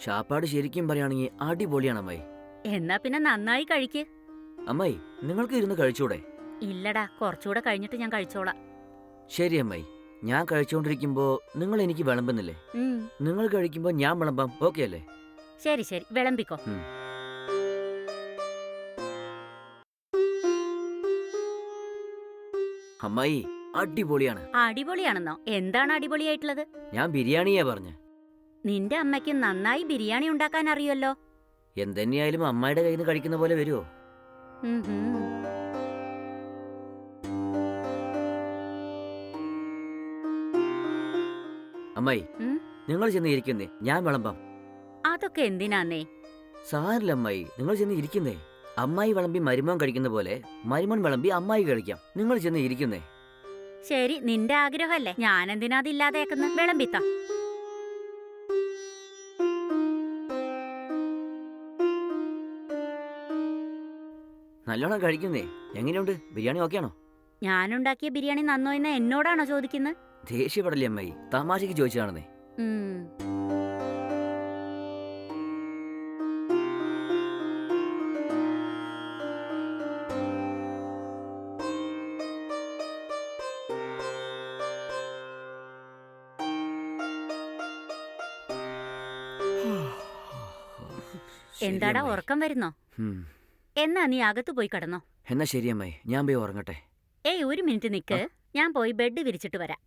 ഷാപ്പാട് ശരിക്കും പറയുകയാണെങ്കിൽ അടിപൊളിയാണ് അമ്മായി. എന്നാ പിന്നെ നന്നായി കഴിക്ക്. അമ്മായി, നിങ്ങൾക്ക് ഇരുന്ന് കഴിച്ചൂടെ? ഇല്ലടാ, കുറച്ചുകൂടെ കഴിഞ്ഞിട്ട് ഞാൻ കഴിച്ചോളാം. ശരി അമ്മായി, ഞാൻ കഴിച്ചുകൊണ്ടിരിക്കുമ്പോ നിങ്ങൾ എനിക്ക് വിളമ്പുന്നില്ലേ? നിങ്ങൾ കഴിക്കുമ്പോ ഞാൻ വിളമ്പാം, ഓക്കെ അല്ലേ? ശരി ശരി, വിളമ്പിക്കോ. അമ്മായി, അടിപൊളിയാണ്. അടിപൊളിയാണെന്നോ? എന്താണ് അടിപൊളിയായിട്ടുള്ളത്? ഞാൻ ബിരിയാണിയാ പറഞ്ഞ. നിന്റെ അമ്മയ്ക്ക് നന്നായി ബിരിയാണി ഉണ്ടാക്കാൻ അറിയുമല്ലോ. എന്തെന്നെയായാലും അമ്മായിയുടെ കയ്യിൽ നിന്ന് കഴിക്കുന്ന പോലെ വരുമോ? അമ്മായി, നിങ്ങൾ ചെന്ന് ഇരിക്കുന്നേ, ഞാൻ വിളമ്പാം. അതൊക്കെ എന്തിനാന്നേ? സാരില്ല അമ്മായി, നിങ്ങൾ ചെന്ന് ഇരിക്കുന്നേ. അമ്മായി വിളമ്പി മരുമോൻ കഴിക്കുന്ന പോലെ മരുമോൻ വിളമ്പി അമ്മായി കഴിക്കാം. നിങ്ങൾ ചെന്ന് ഇരിക്കുന്നേ. ശരി, നിന്റെ ആഗ്രഹമല്ലേ, ഞാനെന്തിനാ അതില്ലാതെയാക്കുന്ന? വിളമ്പിത്ത. നല്ലോണം കഴിക്കുന്നേ. എങ്ങനെയുണ്ട് ബിരിയാണി? ഓക്കെയാണോ? ഞാനുണ്ടാക്കിയ ബിരിയാണി നന്നോ എന്ന് എന്നോടാണോ ചോദിക്കുന്നത്? ദേഷ്യപ്പെടല്ലേ അമ്മായി, തമാശക്ക് ചോദിച്ചതാണെന്നേ. എന്താടാ, ഉറക്കം വരുന്നോ? എന്നാ നീ അകത്ത് പോയി കിടന്നോ. എന്നാ ശരി അമ്മായി, ഞാൻ പോയി ഉറങ്ങട്ടെ. ഏയ്, ഒരു മിനിറ്റ് നിക്ക്, ഞാൻ പോയി ബെഡ് വിരിച്ചിട്ട് വരാം.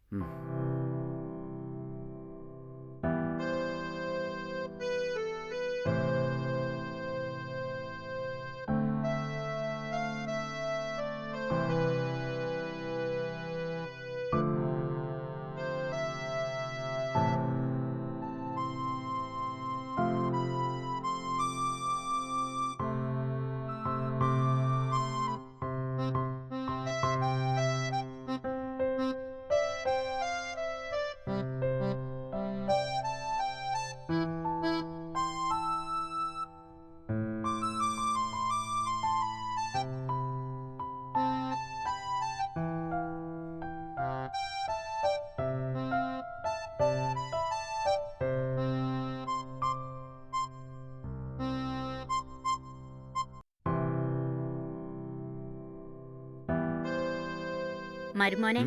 മരുമോനെ,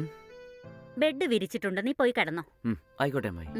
ബെഡ് വിരിച്ചിട്ടുണ്ട്, നീ പോയി കിടന്നോ. ആയിക്കോട്ടെ അമ്മായി.